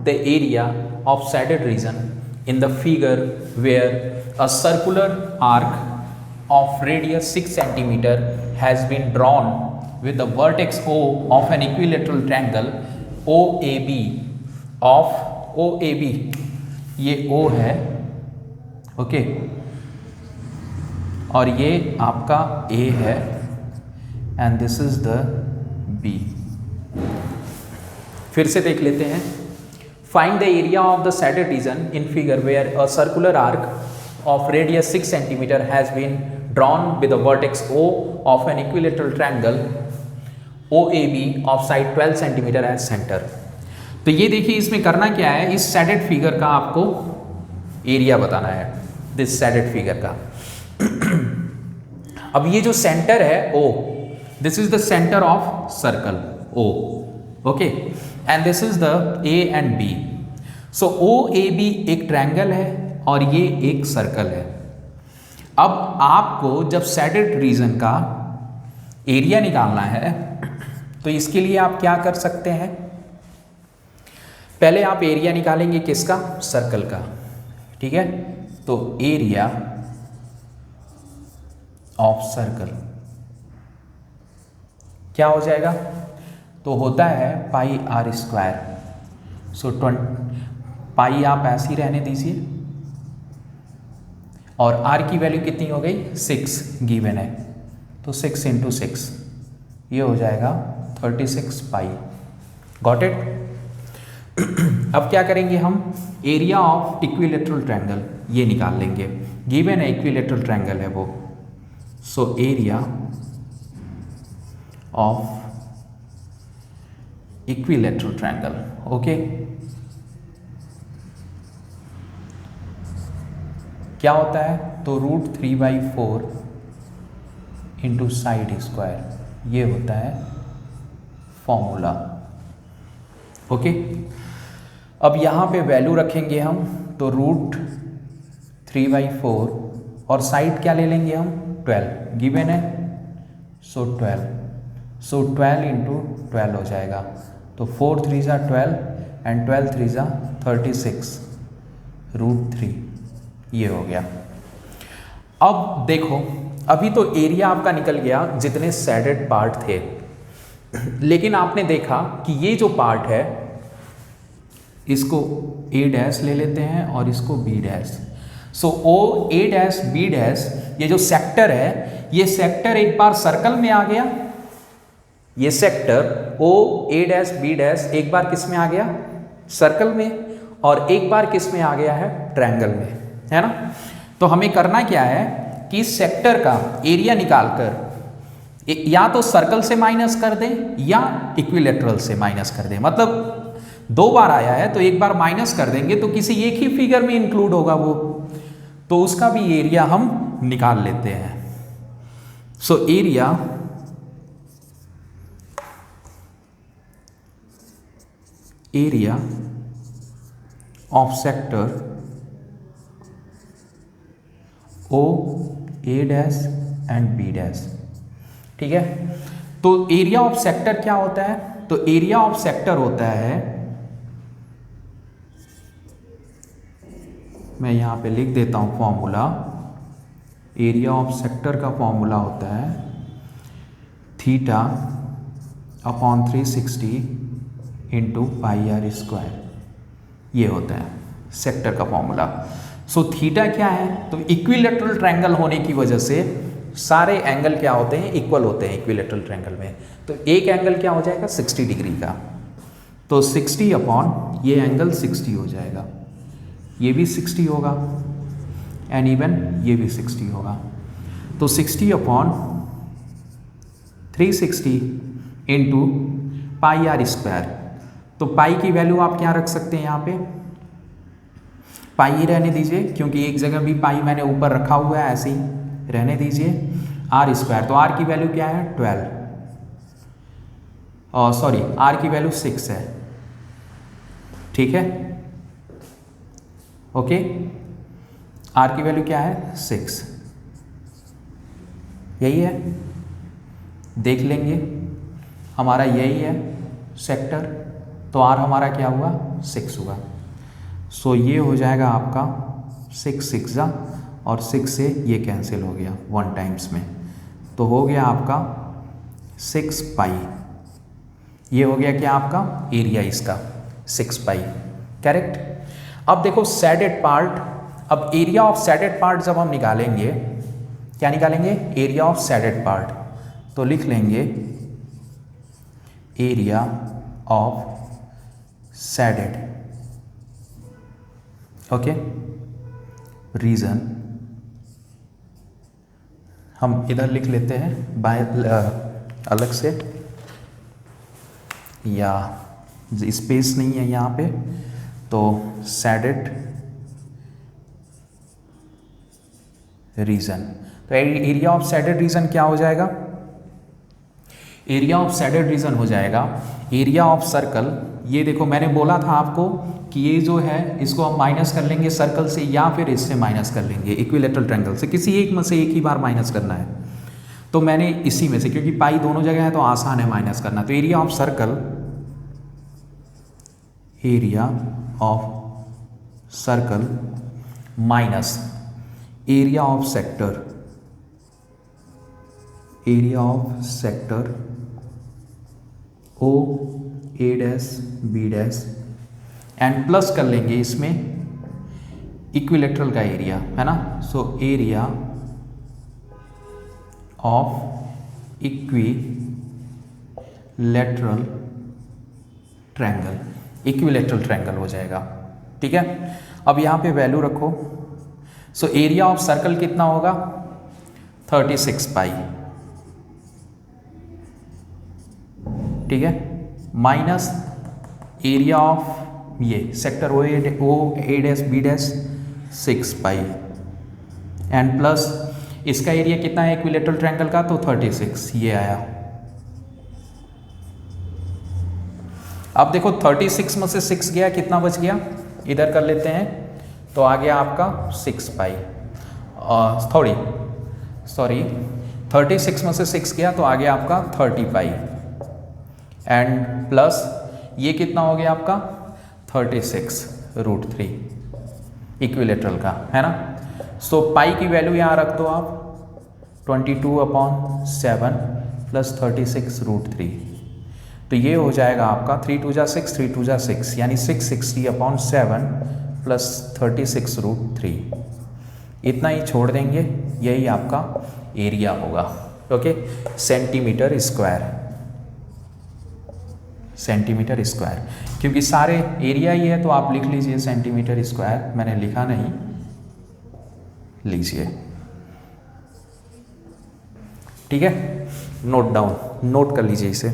the area of shaded region in the figure where a circular arc of radius 6 centimeter has been drawn with the vertex O of an equilateral triangle OAB of OAB, ये O है, okay, और ये आपका A है and this is the B। फिर से देख लेते हैं। Find the area of the shaded region in figure where a circular arc of radius 6 centimeter has been drawn with the vertex O of an equilateral triangle OAB of side 12 centimeter as center। तो ये देखिए इसमें करना क्या है, इस shaded figure का आपको एरिया बताना है, दिस shaded फिगर का। अब ये जो सेंटर है O, this is the centre of circle O, okay, and this is the A and B। So OAB एक ट्रायंगल है और ये एक सर्कल है। अब आपको जब shaded रीजन का एरिया निकालना है तो इसके लिए आप क्या कर सकते हैं, पहले आप एरिया निकालेंगे किसका, सर्कल का, ठीक है। तो एरिया ऑफ सर्कल क्या हो जाएगा, तो होता है पाई आर स्क्वायर। सो पाई आप ऐसे ही रहने दीजिए और आर की वैल्यू कितनी हो गई, 6 गिवन है, तो 6 इंटू 6 ये हो जाएगा 36 पाई। Got it. अब क्या करेंगे हम, एरिया ऑफ इक्विलेटरल ट्रायंगल ये निकाल लेंगे, गिवन है इक्विलेटरल ट्रायंगल है वो। सो area of equilateral triangle, okay, क्या होता है, तो √3/4 इंटू साइड स्क्वायर, ये होता है फॉर्मूला, ओके। अब यहाँ पे वैल्यू रखेंगे हम, तो √3/4 और साइड क्या ले लेंगे हम, 12 गिवन है, सो 12 इंटू 12 हो जाएगा, तो 4 3 ज़ा 12 एंड 12 3 ज़ा 36 √3, ये हो गया। अब देखो, अभी तो एरिया आपका निकल गया जितने shaded पार्ट थे, लेकिन आपने देखा कि ये जो पार्ट है इसको A' ले लेते हैं और इसको B'। सो OA', ये जो सेक्टर है, ये सेक्टर एक बार सर्कल में आ गया, ये सेक्टर OA', एक बार किस में आ गया, सर्कल में, और एक बार किस में आ गया है, ट्रायंगल में, है ना। तो हमें करना क्या है कि सेक्टर का एरिया निकालकर या तो सर्कल से माइनस कर दें या इक्विलेटरल से माइनस कर दें, मतलब 2 बार आया है तो एक बार माइनस कर देंगे तो किसी एक ही फिगर में इंक्लूड होगा वो, तो उसका भी एरिया हम निकाल लेते हैं। सो area of sector OA' and B', ठीक है। तो एरिया ऑफ सेक्टर क्या होता है, तो एरिया ऑफ सेक्टर होता है, मैं यहाँ पे लिख देता हूँ फॉर्मूला, एरिया ऑफ सेक्टर का फॉर्मूला होता है θ/360 इंटू पाई आर स्क्वायर, ये होता है सेक्टर का फॉर्मूला। सो थीटा क्या है, तो इक्विलेटरल ट्रायंगल होने की वजह से सारे एंगल क्या होते हैं, इक्वल होते हैं इक्विलेटरल ट्रायंगल में। तो एक एंगल क्या हो जाएगा, 60 डिग्री का, तो 60 अपॉन ये एंगल 60 हो जाएगा, ये भी 60 होगा एंड इवन ये भी 60 होगा, तो 60 upon 360 into pi r square. तो पाई की वैल्यू आप क्या रख सकते हैं, यहाँ पे पाई ही रहने दीजिए, क्योंकि एक जगह भी पाई मैंने ऊपर रखा हुआ है, ऐसे ही रहने दीजिए। आर स्क्वायर, तो आर की वैल्यू क्या है, 12, और सॉरी आर की वैल्यू 6 है, ठीक है, ओके। आर की वैल्यू क्या है, 6, यही है, देख लेंगे हमारा यही है सेक्टर, तो तो आर हमारा क्या हुआ 6 हुआ। सो ये हो जाएगा आपका 6 6 जा और 6 से ये कैंसिल हो गया 1 टाइम्स में, तो हो गया आपका 6 पाई। ये हो गया क्या आपका एरिया इसका 6 पाई, करेक्ट। अब देखो शेडेड पार्ट, अब एरिया ऑफ शेडेड पार्ट जब हम निकालेंगे, क्या निकालेंगे एरिया ऑफ शेडेड पार्ट, तो लिख लेंगे area of shaded okay region, हम इधर लिख लेते हैं बाय अलग से, या स्पेस नहीं है यहाँ पे, तो शेडेड रीजन। तो एरिया ऑफ शेडेड रीजन क्या हो जाएगा, एरिया ऑफ शेडेड रीजन हो जाएगा एरिया ऑफ सर्कल। ये देखो मैंने बोला था आपको कि ये जो है इसको हम माइनस कर लेंगे सर्कल से या फिर इससे माइनस कर लेंगे इक्विलेटरल ट्रायंगल से, किसी एक में से एक ही बार माइनस करना है। तो मैंने इसी में से, क्योंकि पाई दोनों जगह है तो आसान है माइनस करना, तो area of circle, area of circle minus area of sector, area of sector O A dash B dash, and plus कर लेंगे इसमें इक्विलेटरल का एरिया है ना। So area of equilateral triangle, equilateral triangle हो जाएगा, ठीक है। अब यहाँ पे वैल्यू रखो। सो एरिया ऑफ सर्कल कितना होगा 36 पाई, ठीक है, माइनस एरिया ऑफ ये sector O A dash B dash 6 pi, and plus इसका एरिया कितना है इक्विलेटरल ट्रायंगल का, तो 36 ये आया। अब देखो 36 में से 6 गया, कितना बच गया, इधर कर लेते हैं, तो आ गया आपका 6 पाई, सॉरी 36 में से 6 गया तो आ गया आपका 30 पाई, एंड प्लस ये कितना हो गया आपका 36√3 इक्विलेटरल का, है ना। सो पाई की वैल्यू यहाँ रख दो आप 22/7 प्लस 36√3, तो ये हो जाएगा आपका 3 2 जा 6 3 2 जा 6 यानी 660/7 प्लस 36√3, इतना ही छोड़ देंगे, यही आपका एरिया होगा, okay, centimetre square, centimetre square, क्योंकि सारे एरिया ही है तो आप लिख लीजिए सेंटीमीटर स्क्वायर, मैंने लिखा नहीं, लीजिए, ठीक है, नोट डाउन, नोट कर लीजिए इसे।